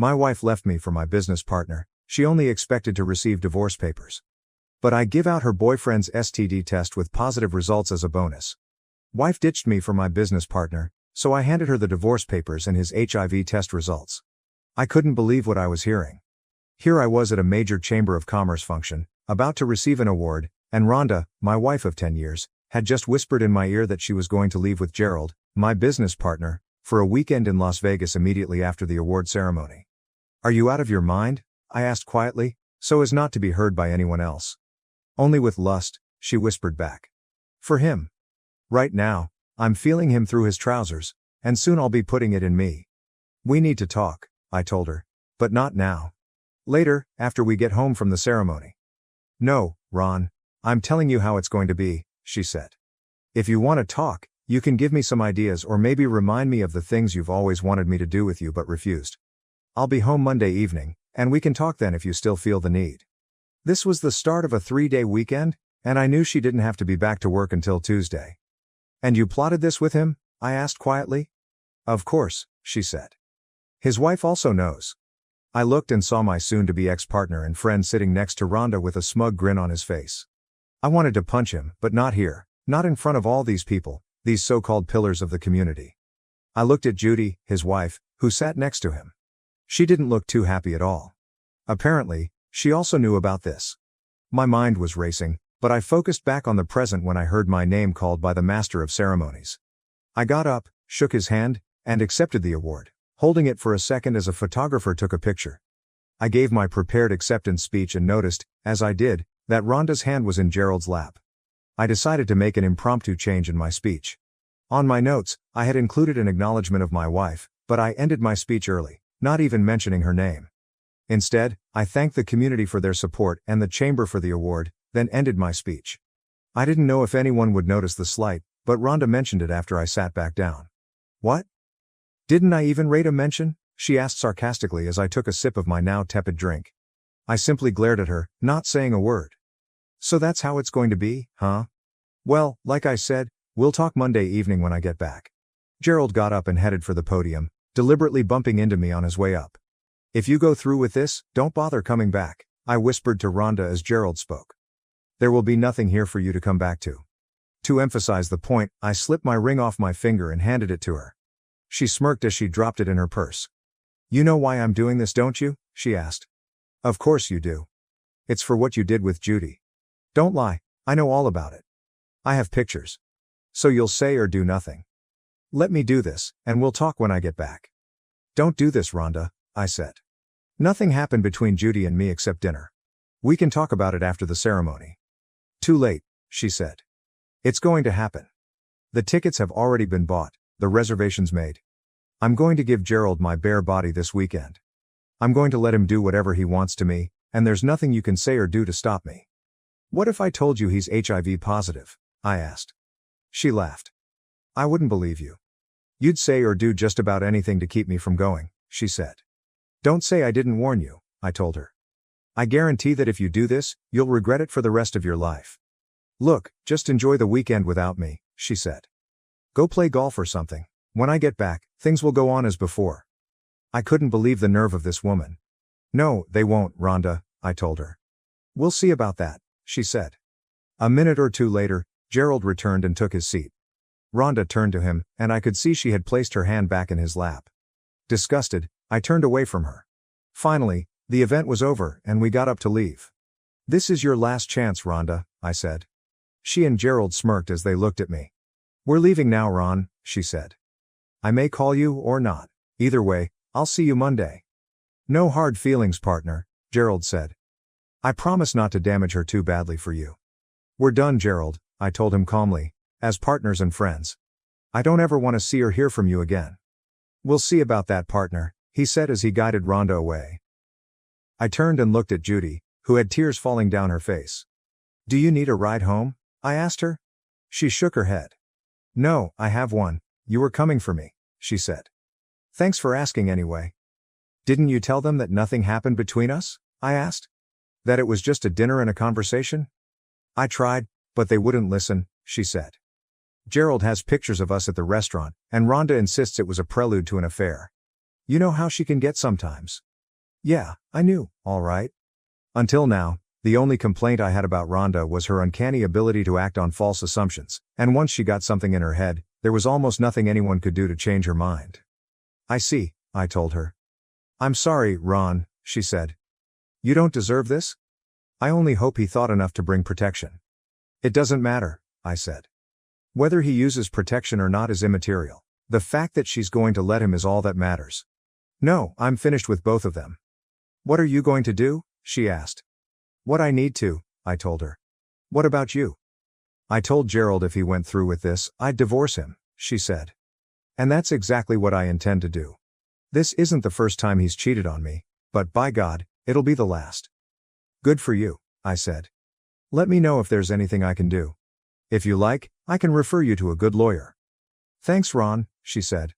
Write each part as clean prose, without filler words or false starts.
My wife left me for my business partner. She only expected to receive divorce papers. But I give out her boyfriend's STD test with positive results as a bonus. Wife ditched me for my business partner, so I handed her the divorce papers and his HIV test results. I couldn't believe what I was hearing. Here I was at a major Chamber of Commerce function, about to receive an award, and Rhonda, my wife of 10 years, had just whispered in my ear that she was going to leave with Gerald, my business partner, for a weekend in Las Vegas immediately after the award ceremony. "Are you out of your mind?" I asked quietly, so as not to be heard by anyone else. "Only with lust," she whispered back. "For him. Right now, I'm feeling him through his trousers, and soon I'll be putting it in me. We need to talk," I told her. "But not now. Later, after we get home from the ceremony." "No, Ron. I'm telling you how it's going to be," she said. "If you want to talk, you can give me some ideas or maybe remind me of the things you've always wanted me to do with you but refused. I'll be home Monday evening, and we can talk then if you still feel the need." This was the start of a 3-day weekend, and I knew she didn't have to be back to work until Tuesday. "And you plotted this with him?" I asked quietly. "Of course," she said. "His wife also knows." I looked and saw my soon-to-be ex-partner and friend sitting next to Rhonda with a smug grin on his face. I wanted to punch him, but not here, not in front of all these people, these so-called pillars of the community. I looked at Judy, his wife, who sat next to him. She didn't look too happy at all. Apparently, she also knew about this. My mind was racing, but I focused back on the present when I heard my name called by the master of ceremonies. I got up, shook his hand, and accepted the award, holding it for a second as a photographer took a picture. I gave my prepared acceptance speech and noticed, as I did, that Rhonda's hand was in Gerald's lap. I decided to make an impromptu change in my speech. On my notes, I had included an acknowledgement of my wife, but I ended my speech early, not even mentioning her name. Instead, I thanked the community for their support and the chamber for the award, then ended my speech. I didn't know if anyone would notice the slight, but Rhonda mentioned it after I sat back down. "What? Didn't I even rate a mention?" she asked sarcastically as I took a sip of my now tepid drink. I simply glared at her, not saying a word. "So that's how it's going to be, huh? Well, like I said, we'll talk Monday evening when I get back." Gerald got up and headed for the podium, deliberately bumping into me on his way up. "If you go through with this, don't bother coming back," I whispered to Rhonda as Gerald spoke. "There will be nothing here for you to come back to." To emphasize the point, I slipped my ring off my finger and handed it to her. She smirked as she dropped it in her purse. "You know why I'm doing this, don't you?" she asked. "Of course you do. It's for what you did with Judy." "Don't lie, I know all about it. I have pictures. So you'll say or do nothing. Let me do this, and we'll talk when I get back." "Don't do this, Rhonda," I said. "Nothing happened between Judy and me except dinner. We can talk about it after the ceremony." "Too late," she said. "It's going to happen. The tickets have already been bought, the reservations made. I'm going to give Gerald my bare body this weekend. I'm going to let him do whatever he wants to me, and there's nothing you can say or do to stop me." "What if I told you he's HIV positive?" I asked. She laughed. "I wouldn't believe you. You'd say or do just about anything to keep me from going," she said. "Don't say I didn't warn you," I told her. "I guarantee that if you do this, you'll regret it for the rest of your life. Look, just enjoy the weekend without me," she said. "Go play golf or something. When I get back, things will go on as before." I couldn't believe the nerve of this woman. "No, they won't, Rhonda," I told her. "We'll see about that," she said. A minute or two later, Gerald returned and took his seat. Rhonda turned to him, and I could see she had placed her hand back in his lap. Disgusted, I turned away from her. Finally, the event was over and we got up to leave. "This is your last chance, Rhonda," I said. She and Gerald smirked as they looked at me. "We're leaving now, Ron," she said. "I may call you or not. Either way, I'll see you Monday." "No hard feelings, partner," Gerald said. "I promise not to damage her too badly for you." "We're done, Gerald," I told him calmly, "as partners and friends. I don't ever want to see or hear from you again." "We'll see about that, partner," he said as he guided Rhonda away. I turned and looked at Judy, who had tears falling down her face. "Do you need a ride home?" I asked her. She shook her head. "No, I have one. You were coming for me," she said. "Thanks for asking anyway." "Didn't you tell them that nothing happened between us?" I asked. "That it was just a dinner and a conversation?" "I tried, but they wouldn't listen," she said. "Gerald has pictures of us at the restaurant, and Rhonda insists it was a prelude to an affair. You know how she can get sometimes." Yeah, I knew, all right. Until now, the only complaint I had about Rhonda was her uncanny ability to act on false assumptions, and once she got something in her head, there was almost nothing anyone could do to change her mind. I see, I told her. I'm sorry, Ron, she said. You don't deserve this? I only hope he thought enough to bring protection. It doesn't matter, I said. Whether he uses protection or not is immaterial. The fact that she's going to let him is all that matters. No, I'm finished with both of them. What are you going to do? She asked. What I need to, I told her. What about you? I told Gerald if he went through with this, I'd divorce him, she said. And that's exactly what I intend to do. This isn't the first time he's cheated on me, but by God, it'll be the last. Good for you, I said. Let me know if there's anything I can do. If you like, I can refer you to a good lawyer. Thanks, Ron, she said.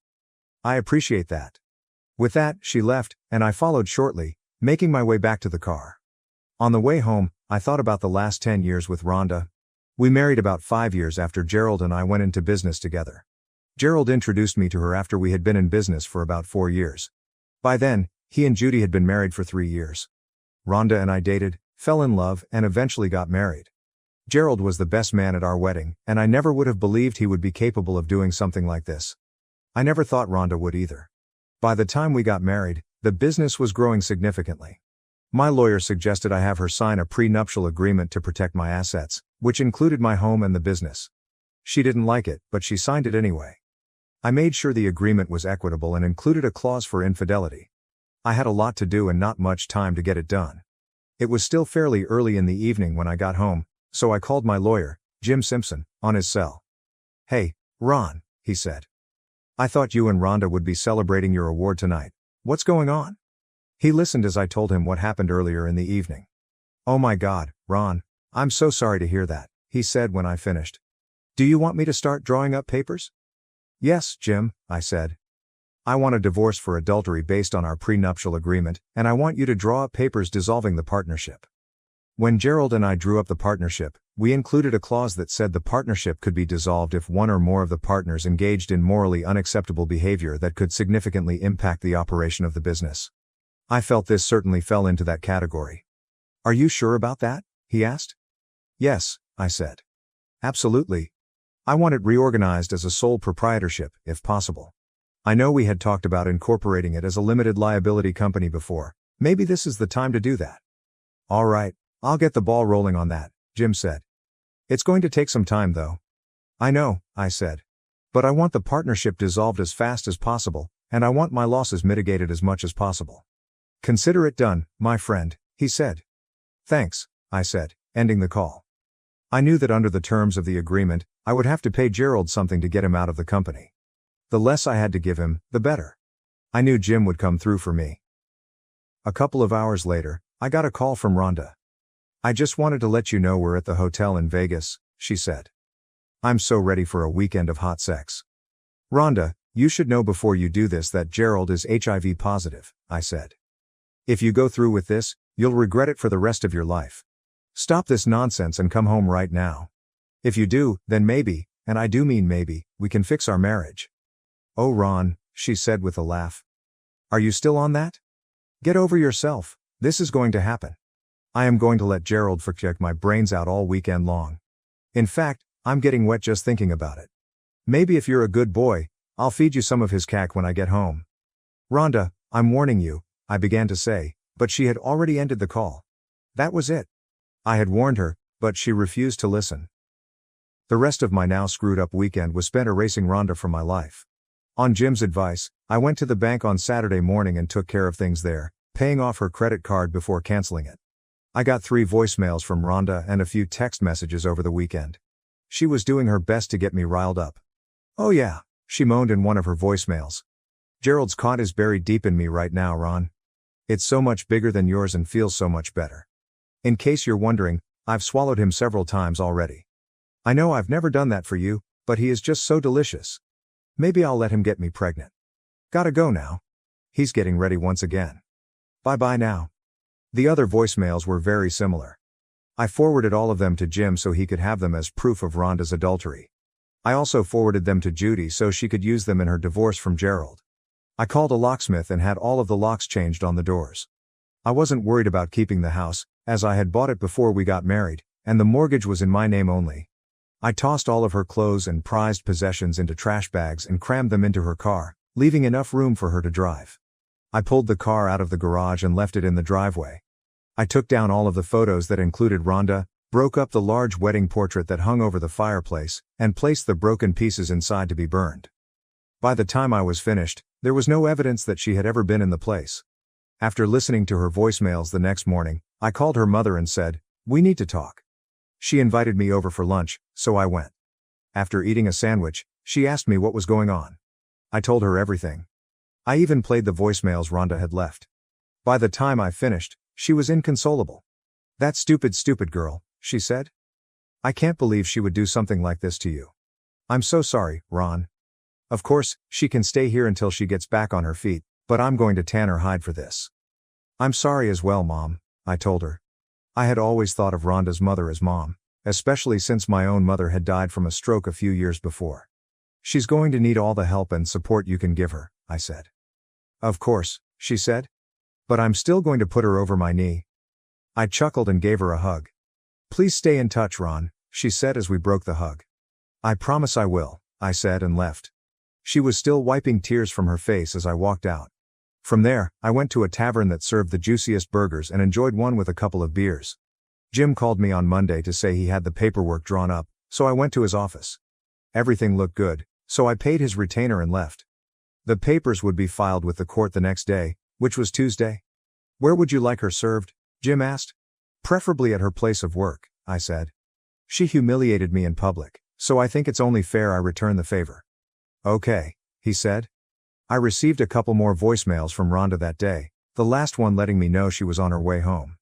I appreciate that. With that, she left, and I followed shortly, making my way back to the car. On the way home, I thought about the last 10 years with Rhonda. We married about 5 years after Gerald and I went into business together. Gerald introduced me to her after we had been in business for about 4 years. By then, he and Judy had been married for 3 years. Rhonda and I dated, fell in love, and eventually got married. Gerald was the best man at our wedding, and I never would have believed he would be capable of doing something like this. I never thought Rhonda would either. By the time we got married, the business was growing significantly. My lawyer suggested I have her sign a prenuptial agreement to protect my assets, which included my home and the business. She didn't like it, but she signed it anyway. I made sure the agreement was equitable and included a clause for infidelity. I had a lot to do and not much time to get it done. It was still fairly early in the evening when I got home, so I called my lawyer, Jim Simpson, on his cell. Hey, Ron, he said. I thought you and Rhonda would be celebrating your award tonight. What's going on? He listened as I told him what happened earlier in the evening. Oh my God, Ron, I'm so sorry to hear that, he said when I finished. Do you want me to start drawing up papers? Yes, Jim, I said. I want a divorce for adultery based on our prenuptial agreement, and I want you to draw up papers dissolving the partnership. When Gerald and I drew up the partnership, we included a clause that said the partnership could be dissolved if one or more of the partners engaged in morally unacceptable behavior that could significantly impact the operation of the business. I felt this certainly fell into that category. Are you sure about that? He asked. Yes, I said. Absolutely. I want it reorganized as a sole proprietorship, if possible. I know we had talked about incorporating it as a limited liability company before. Maybe this is the time to do that. All right, I'll get the ball rolling on that, Jim said. It's going to take some time though. I know, I said. But I want the partnership dissolved as fast as possible, and I want my losses mitigated as much as possible. Consider it done, my friend, he said. Thanks, I said, ending the call. I knew that under the terms of the agreement, I would have to pay Gerald something to get him out of the company. The less I had to give him, the better. I knew Jim would come through for me. A couple of hours later, I got a call from Rhonda. I just wanted to let you know we're at the hotel in Vegas, she said. I'm so ready for a weekend of hot sex. Rhonda, you should know before you do this that Gerald is HIV positive, I said. If you go through with this, you'll regret it for the rest of your life. Stop this nonsense and come home right now. If you do, then maybe, and I do mean maybe, we can fix our marriage. Oh Ron, she said with a laugh. Are you still on that? Get over yourself, this is going to happen. I am going to let Gerald project my brains out all weekend long. In fact, I'm getting wet just thinking about it. Maybe if you're a good boy, I'll feed you some of his cack when I get home. Rhonda, I'm warning you, I began to say, but she had already ended the call. That was it. I had warned her, but she refused to listen. The rest of my now screwed up weekend was spent erasing Rhonda from my life. On Jim's advice, I went to the bank on Saturday morning and took care of things there, paying off her credit card before canceling it. I got 3 voicemails from Rhonda and a few text messages over the weekend. She was doing her best to get me riled up. Oh yeah, she moaned in one of her voicemails. Gerald's caught is buried deep in me right now, Ron. It's so much bigger than yours and feels so much better. In case you're wondering, I've swallowed him several times already. I know I've never done that for you, but he is just so delicious. Maybe I'll let him get me pregnant. Gotta go now. He's getting ready once again. Bye-bye now. The other voicemails were very similar. I forwarded all of them to Jim so he could have them as proof of Rhonda's adultery. I also forwarded them to Judy so she could use them in her divorce from Gerald. I called a locksmith and had all of the locks changed on the doors. I wasn't worried about keeping the house, as I had bought it before we got married, and the mortgage was in my name only. I tossed all of her clothes and prized possessions into trash bags and crammed them into her car, leaving enough room for her to drive. I pulled the car out of the garage and left it in the driveway. I took down all of the photos that included Rhonda, broke up the large wedding portrait that hung over the fireplace, and placed the broken pieces inside to be burned. By the time I was finished, there was no evidence that she had ever been in the place. After listening to her voicemails the next morning, I called her mother and said, "We need to talk." She invited me over for lunch, so I went. After eating a sandwich, she asked me what was going on. I told her everything. I even played the voicemails Rhonda had left. By the time I finished, she was inconsolable. "That stupid girl," she said. "I can't believe she would do something like this to you. I'm so sorry, Ron. Of course, she can stay here until she gets back on her feet, but I'm going to tan her hide for this." "I'm sorry as well, Mom," I told her. I had always thought of Rhonda's mother as Mom, especially since my own mother had died from a stroke a few years before. "She's going to need all the help and support you can give her," I said. "Of course," she said. "But I'm still going to put her over my knee." I chuckled and gave her a hug. "Please stay in touch, Ron," she said as we broke the hug. "I promise I will," I said and left. She was still wiping tears from her face as I walked out. From there, I went to a tavern that served the juiciest burgers and enjoyed one with a couple of beers. Jim called me on Monday to say he had the paperwork drawn up, so I went to his office. Everything looked good, so I paid his retainer and left. The papers would be filed with the court the next day, which was Tuesday. "Where would you like her served?" Jim asked. "Preferably at her place of work," I said. "She humiliated me in public, so I think it's only fair I return the favor." "Okay," he said. I received a couple more voicemails from Rhonda that day, the last one letting me know she was on her way home.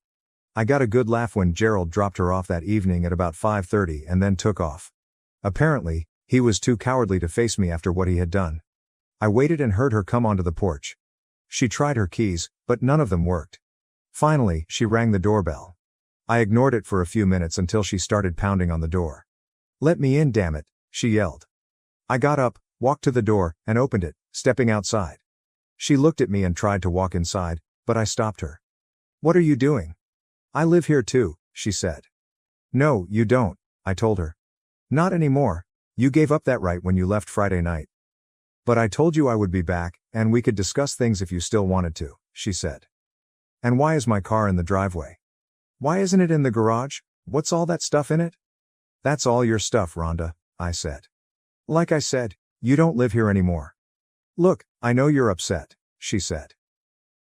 I got a good laugh when Gerald dropped her off that evening at about 5:30 and then took off. Apparently, he was too cowardly to face me after what he had done. I waited and heard her come onto the porch. She tried her keys, but none of them worked. Finally, she rang the doorbell. I ignored it for a few minutes until she started pounding on the door. "Let me in, damn it," she yelled. I got up, walked to the door, and opened it, stepping outside. She looked at me and tried to walk inside, but I stopped her. "What are you doing?" "I live here too," she said. "No, you don't," I told her. "Not anymore. You gave up that right when you left Friday night." "But I told you I would be back, and we could discuss things if you still wanted to," she said. "And why is my car in the driveway? Why isn't it in the garage? What's all that stuff in it?" "That's all your stuff, Rhonda," I said. "Like I said, you don't live here anymore." "Look, I know you're upset," she said.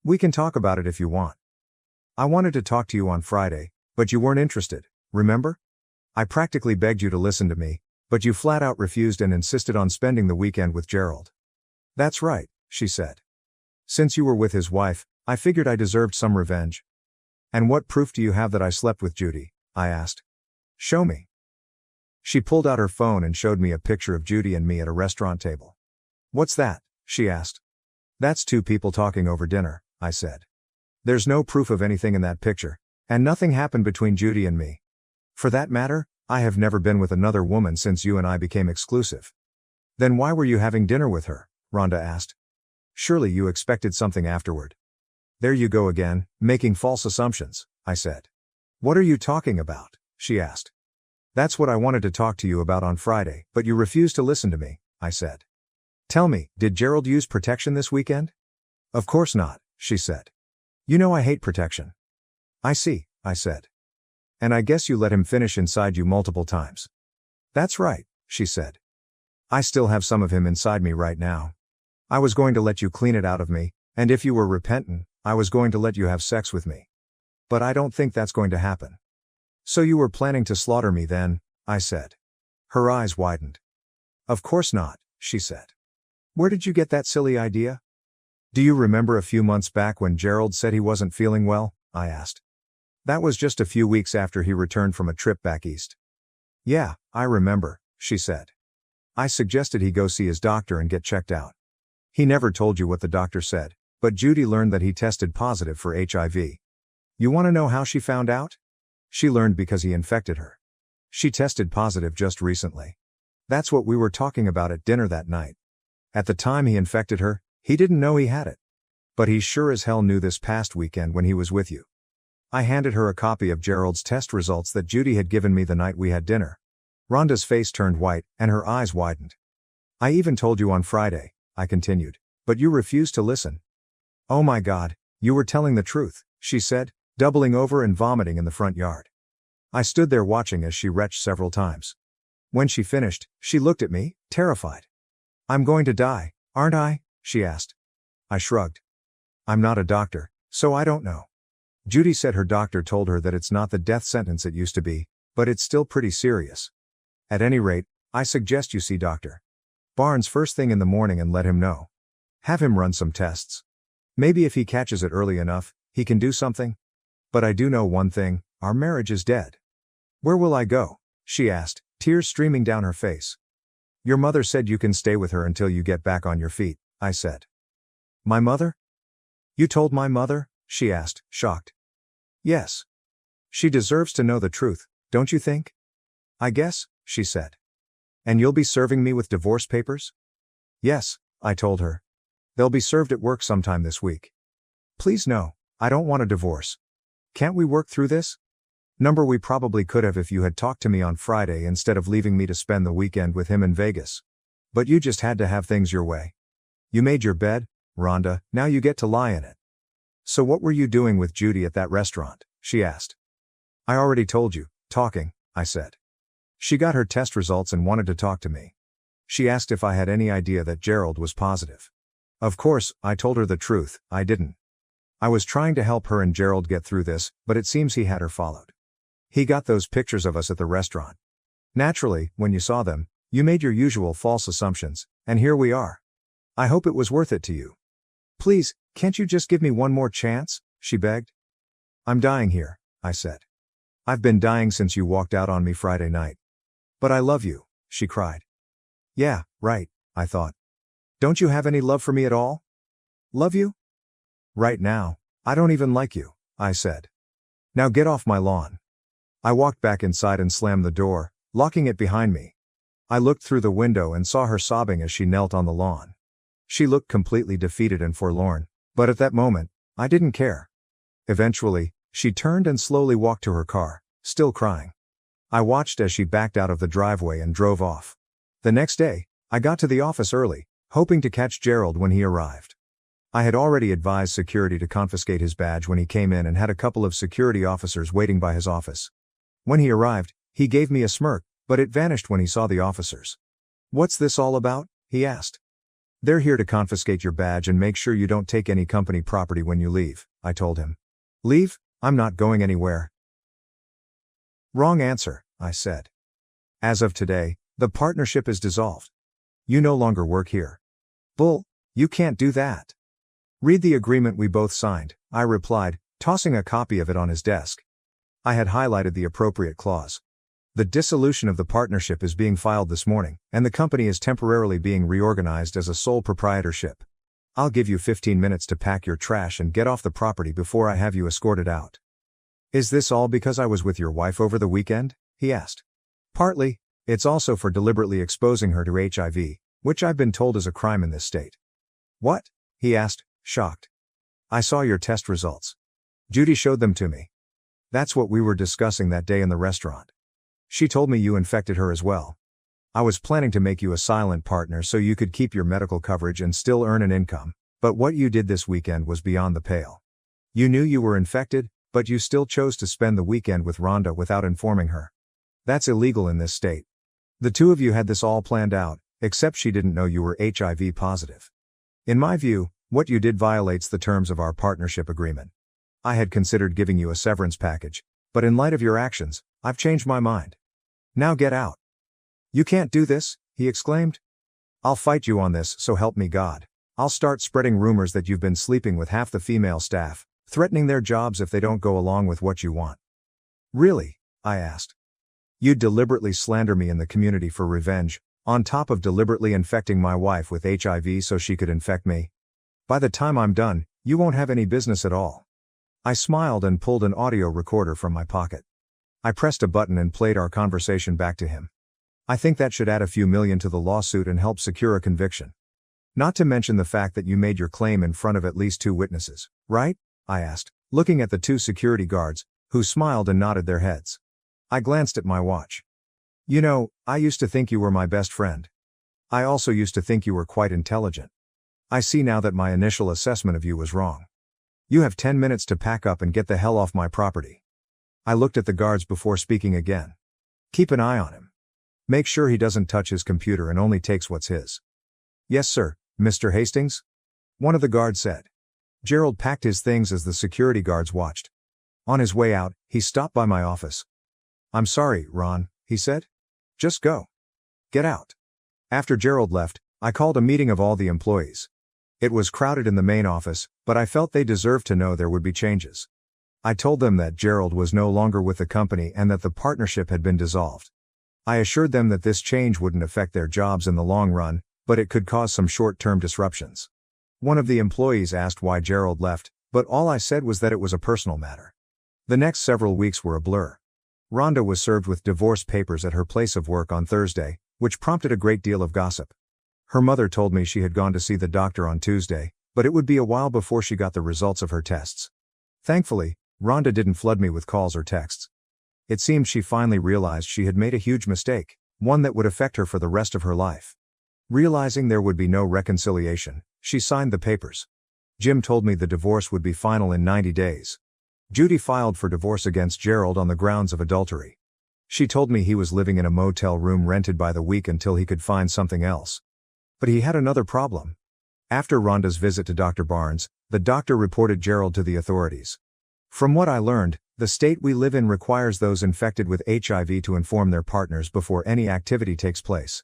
"We can talk about it if you want. I wanted to talk to you on Friday, but you weren't interested, remember? I practically begged you to listen to me, but you flat out refused and insisted on spending the weekend with Gerald." "That's right," she said. "Since you were with his wife, I figured I deserved some revenge." "And what proof do you have that I slept with Judy?" I asked. "Show me." She pulled out her phone and showed me a picture of Judy and me at a restaurant table. "What's that?" she asked. "That's two people talking over dinner," I said. "There's no proof of anything in that picture, and nothing happened between Judy and me. For that matter, I have never been with another woman since you and I became exclusive." "Then why were you having dinner with her?" Rhonda asked. "Surely you expected something afterward." "There you go again, making false assumptions," I said. "What are you talking about?" she asked. "That's what I wanted to talk to you about on Friday, but you refused to listen to me," I said. "Tell me, did Gerald use protection this weekend?" "Of course not," she said. "You know I hate protection." "I see," I said. "And I guess you let him finish inside you multiple times." "That's right," she said. "I still have some of him inside me right now. I was going to let you clean it out of me, and if you were repentant, I was going to let you have sex with me. But I don't think that's going to happen." "So you were planning to slaughter me then?" I said. Her eyes widened. "Of course not," she said. "Where did you get that silly idea?" "Do you remember a few months back when Gerald said he wasn't feeling well?" I asked. "That was just a few weeks after he returned from a trip back east." "Yeah, I remember," she said. "I suggested he go see his doctor and get checked out. He never told you what the doctor said, but Judy learned that he tested positive for HIV. You want to know how she found out? She learned because he infected her. She tested positive just recently. That's what we were talking about at dinner that night. At the time he infected her, he didn't know he had it. But he sure as hell knew this past weekend when he was with you. I handed her a copy of Gerald's test results that Judy had given me the night we had dinner. Rhonda's face turned white, and her eyes widened. I even told you on Friday, I continued. But you refused to listen. Oh my God, you were telling the truth, she said, doubling over and vomiting in the front yard. I stood there watching as she retched several times. When she finished, she looked at me, terrified. I'm going to die, aren't I? She asked. I shrugged. I'm not a doctor, so I don't know. Judy said her doctor told her that it's not the death sentence it used to be, but it's still pretty serious. At any rate, I suggest you see Dr. Barnes first thing in the morning and let him know. Have him run some tests. Maybe if he catches it early enough, he can do something. But I do know one thing, our marriage is dead. Where will I go? She asked, tears streaming down her face. Your mother said you can stay with her until you get back on your feet, I said. My mother? You told my mother? She asked, shocked. Yes. She deserves to know the truth, don't you think? I guess, she said. And you'll be serving me with divorce papers? Yes, I told her. They'll be served at work sometime this week. Please no, I don't want a divorce. Can't we work through this? We probably could have if you had talked to me on Friday instead of leaving me to spend the weekend with him in Vegas. But you just had to have things your way. You made your bed, Rhonda, now you get to lie in it. So what were you doing with Judy at that restaurant? She asked. I already told you, talking, I said. She got her test results and wanted to talk to me. She asked if I had any idea that Gerald was positive. Of course, I told her the truth, I didn't. I was trying to help her and Gerald get through this, but it seems he had her followed. He got those pictures of us at the restaurant. Naturally, when you saw them, you made your usual false assumptions, and here we are. I hope it was worth it to you. Please, can't you just give me one more chance? She begged. I'm dying here, I said. I've been dying since you walked out on me Friday night. But I love you, she cried. Yeah, right, I thought. Don't you have any love for me at all? Love you? Right now, I don't even like you, I said. Now get off my lawn. I walked back inside and slammed the door, locking it behind me. I looked through the window and saw her sobbing as she knelt on the lawn. She looked completely defeated and forlorn, but at that moment, I didn't care. Eventually, she turned and slowly walked to her car, still crying. I watched as she backed out of the driveway and drove off. The next day, I got to the office early, hoping to catch Gerald when he arrived. I had already advised security to confiscate his badge when he came in and had a couple of security officers waiting by his office. When he arrived, he gave me a smirk, but it vanished when he saw the officers. What's this all about? He asked. They're here to confiscate your badge and make sure you don't take any company property when you leave, I told him. Leave? I'm not going anywhere. Wrong answer, I said. As of today, the partnership is dissolved. You no longer work here. Bull, you can't do that. Read the agreement we both signed, I replied, tossing a copy of it on his desk. I had highlighted the appropriate clause. The dissolution of the partnership is being filed this morning, and the company is temporarily being reorganized as a sole proprietorship. I'll give you 15 minutes to pack your trash and get off the property before I have you escorted out. Is this all because I was with your wife over the weekend? He asked. Partly, it's also for deliberately exposing her to HIV, which I've been told is a crime in this state. What? He asked, shocked. I saw your test results. Judy showed them to me. That's what we were discussing that day in the restaurant. She told me you infected her as well. I was planning to make you a silent partner so you could keep your medical coverage and still earn an income, but what you did this weekend was beyond the pale. You knew you were infected, but you still chose to spend the weekend with Rhonda without informing her. That's illegal in this state. The two of you had this all planned out, except she didn't know you were HIV positive. In my view, what you did violates the terms of our partnership agreement. I had considered giving you a severance package, but in light of your actions, I've changed my mind. Now get out. You can't do this, he exclaimed. I'll fight you on this, so help me God. I'll start spreading rumors that you've been sleeping with half the female staff, threatening their jobs if they don't go along with what you want. Really? I asked. You'd deliberately slander me in the community for revenge, on top of deliberately infecting my wife with HIV so she could infect me. By the time I'm done, you won't have any business at all. I smiled and pulled an audio recorder from my pocket. I pressed a button and played our conversation back to him. I think that should add a few million to the lawsuit and help secure a conviction. Not to mention the fact that you made your claim in front of at least 2 witnesses, right? I asked, looking at the 2 security guards, who smiled and nodded their heads. I glanced at my watch. You know, I used to think you were my best friend. I also used to think you were quite intelligent. I see now that my initial assessment of you was wrong. You have 10 minutes to pack up and get the hell off my property. I looked at the guards before speaking again. Keep an eye on him. Make sure he doesn't touch his computer and only takes what's his. Yes, sir, Mr. Hastings? One of the guards said. Gerald packed his things as the security guards watched. On his way out, he stopped by my office. I'm sorry, Ron, he said. Just go. Get out. After Gerald left, I called a meeting of all the employees. It was crowded in the main office, but I felt they deserved to know there would be changes. I told them that Gerald was no longer with the company and that the partnership had been dissolved. I assured them that this change wouldn't affect their jobs in the long run, but it could cause some short-term disruptions. One of the employees asked why Gerald left, but all I said was that it was a personal matter. The next several weeks were a blur. Rhonda was served with divorce papers at her place of work on Thursday, which prompted a great deal of gossip. Her mother told me she had gone to see the doctor on Tuesday, but it would be a while before she got the results of her tests. Thankfully, Rhonda didn't flood me with calls or texts. It seemed she finally realized she had made a huge mistake, one that would affect her for the rest of her life. Realizing there would be no reconciliation, she signed the papers. Jim told me the divorce would be final in 90 days. Judy filed for divorce against Gerald on the grounds of adultery. She told me he was living in a motel room rented by the week until he could find something else. But he had another problem. After Rhonda's visit to Dr. Barnes, the doctor reported Gerald to the authorities. From what I learned, the state we live in requires those infected with HIV to inform their partners before any activity takes place.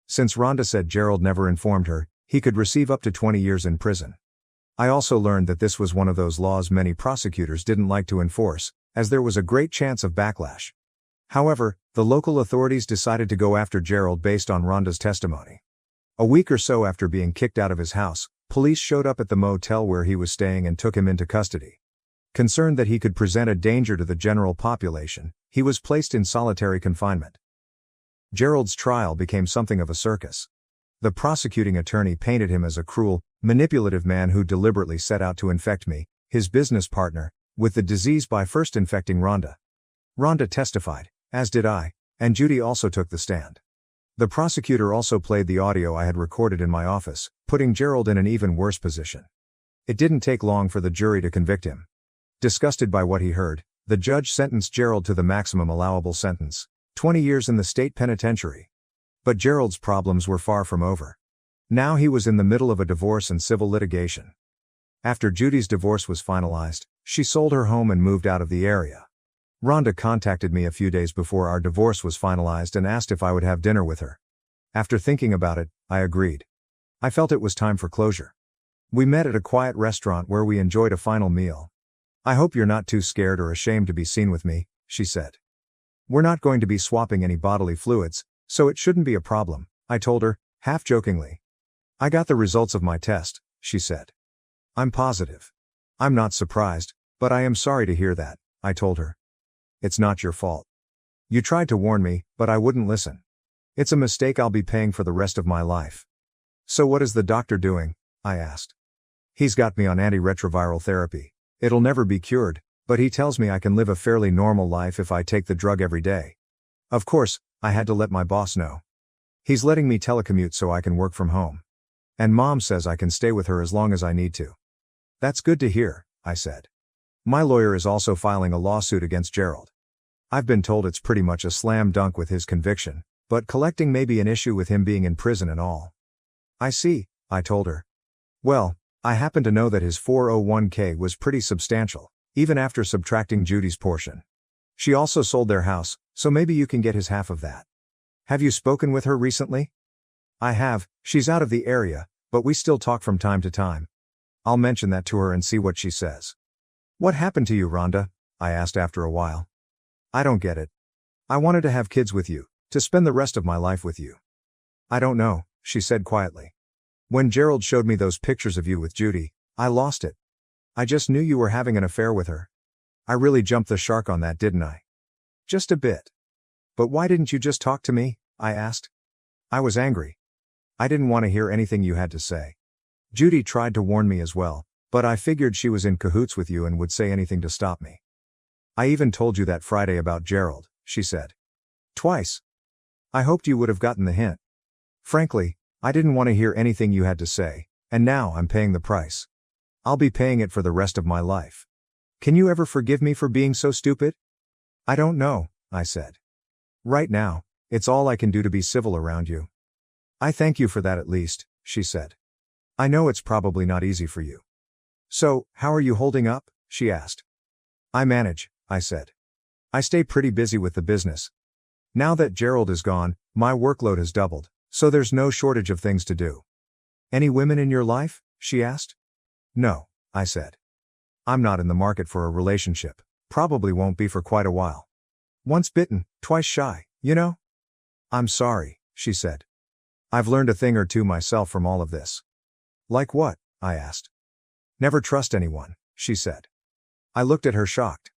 Since Rhonda said Gerald never informed her, he could receive up to 20 years in prison. I also learned that this was one of those laws many prosecutors didn't like to enforce, as there was a great chance of backlash. However, the local authorities decided to go after Gerald based on Rhonda's testimony. A week or so after being kicked out of his house, police showed up at the motel where he was staying and took him into custody. Concerned that he could present a danger to the general population, he was placed in solitary confinement. Gerald's trial became something of a circus. The prosecuting attorney painted him as a cruel, manipulative man who deliberately set out to infect me, his business partner, with the disease by first infecting Rhonda. Rhonda testified, as did I, and Judy also took the stand. The prosecutor also played the audio I had recorded in my office, putting Gerald in an even worse position. It didn't take long for the jury to convict him. Disgusted by what he heard, the judge sentenced Gerald to the maximum allowable sentence, 20 years in the state penitentiary. But Gerald's problems were far from over. Now he was in the middle of a divorce and civil litigation. After Judy's divorce was finalized, she sold her home and moved out of the area. Rhonda contacted me a few days before our divorce was finalized and asked if I would have dinner with her. After thinking about it, I agreed. I felt it was time for closure. We met at a quiet restaurant where we enjoyed a final meal. I hope you're not too scared or ashamed to be seen with me, she said. We're not going to be swapping any bodily fluids, so it shouldn't be a problem, I told her, half jokingly. I got the results of my test, she said. I'm positive. I'm not surprised, but I am sorry to hear that, I told her. It's not your fault. You tried to warn me, but I wouldn't listen. It's a mistake I'll be paying for the rest of my life. So what is the doctor doing? I asked. He's got me on antiretroviral therapy. It'll never be cured, but he tells me I can live a fairly normal life if I take the drug every day. Of course, I had to let my boss know. He's letting me telecommute so I can work from home. And Mom says I can stay with her as long as I need to. That's good to hear, I said. My lawyer is also filing a lawsuit against Gerald. I've been told it's pretty much a slam dunk with his conviction, but collecting may be an issue with him being in prison and all. I see, I told her. Well, I happen to know that his 401k was pretty substantial, even after subtracting Judy's portion. She also sold their house, so maybe you can get his half of that. Have you spoken with her recently? I have. She's out of the area, but we still talk from time to time. I'll mention that to her and see what she says. What happened to you, Rhonda? I asked after a while. I don't get it. I wanted to have kids with you, to spend the rest of my life with you. I don't know, she said quietly. When Gerald showed me those pictures of you with Judy, I lost it. I just knew you were having an affair with her. I really jumped the shark on that, didn't I? Just a bit. But why didn't you just talk to me? I asked. I was angry. I didn't want to hear anything you had to say. Judy tried to warn me as well, but I figured she was in cahoots with you and would say anything to stop me. I even told you that Friday about Gerald, she said. Twice. I hoped you would have gotten the hint. Frankly, I didn't want to hear anything you had to say, and now I'm paying the price. I'll be paying it for the rest of my life. Can you ever forgive me for being so stupid? I don't know, I said. Right now, it's all I can do to be civil around you. I thank you for that at least, she said. I know it's probably not easy for you. So, how are you holding up? She asked. I manage, I said. I stay pretty busy with the business. Now that Gerald is gone, my workload has doubled, so there's no shortage of things to do. Any women in your life? She asked. No, I said. I'm not in the market for a relationship, probably won't be for quite a while. Once bitten, twice shy, you know? I'm sorry, she said. I've learned a thing or two myself from all of this. Like what? I asked. Never trust anyone, she said. I looked at her shocked.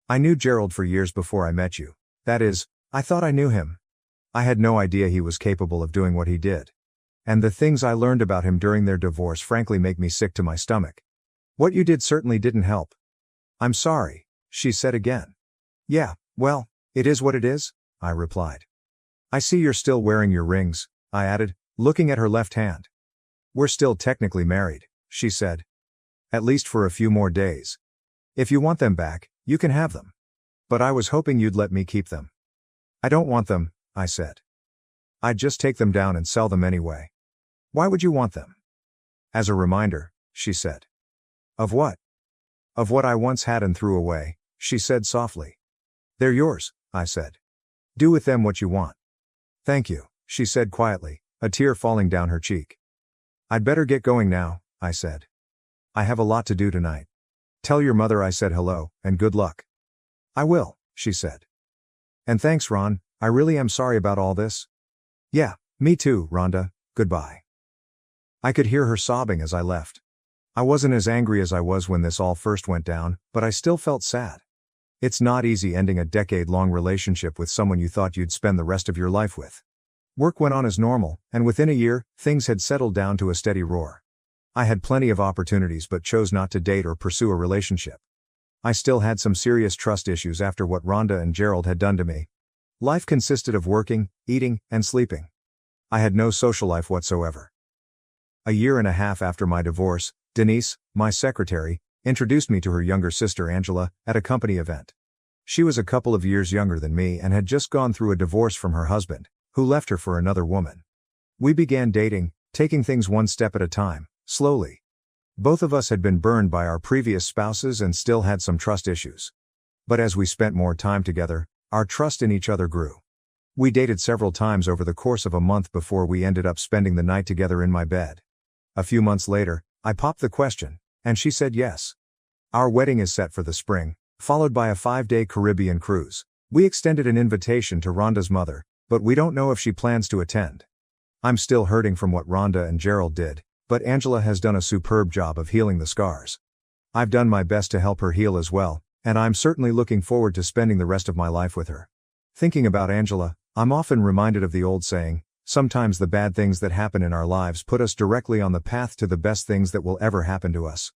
I knew Gerald for years before I met you. That is, I thought I knew him. I had no idea he was capable of doing what he did. And the things I learned about him during their divorce frankly make me sick to my stomach. What you did certainly didn't help. I'm sorry, she said again. Yeah, well, it is what it is, I replied. I see you're still wearing your rings, I added, looking at her left hand. We're still technically married, she said. At least for a few more days. If you want them back, you can have them. But I was hoping you'd let me keep them. I don't want them, I said. I'd just take them down and sell them anyway. Why would you want them? As a reminder, she said. Of what? Of what I once had and threw away, she said softly. They're yours, I said. Do with them what you want. Thank you, she said quietly, a tear falling down her cheek. I'd better get going now, I said. I have a lot to do tonight. Tell your mother I said hello, and good luck. I will, she said. And thanks, Ron, I really am sorry about all this. Yeah, me too, Rhonda, goodbye. I could hear her sobbing as I left. I wasn't as angry as I was when this all first went down, but I still felt sad. It's not easy ending a decade-long relationship with someone you thought you'd spend the rest of your life with. Work went on as normal, and within a year, things had settled down to a steady roar. I had plenty of opportunities but chose not to date or pursue a relationship. I still had some serious trust issues after what Rhonda and Gerald had done to me. Life consisted of working, eating, and sleeping. I had no social life whatsoever. A year and a half after my divorce, Denise, my secretary, introduced me to her younger sister Angela, at a company event. She was a couple of years younger than me and had just gone through a divorce from her husband, who left her for another woman. We began dating, taking things one step at a time, slowly. Both of us had been burned by our previous spouses and still had some trust issues. But as we spent more time together, our trust in each other grew. We dated several times over the course of a month before we ended up spending the night together in my bed. A few months later, I popped the question, and she said yes. Our wedding is set for the spring, followed by a 5-day Caribbean cruise. We extended an invitation to Rhonda's mother, but we don't know if she plans to attend. I'm still hurting from what Rhonda and Gerald did, but Angela has done a superb job of healing the scars. I've done my best to help her heal as well, and I'm certainly looking forward to spending the rest of my life with her. Thinking about Angela, I'm often reminded of the old saying, sometimes the bad things that happen in our lives put us directly on the path to the best things that will ever happen to us.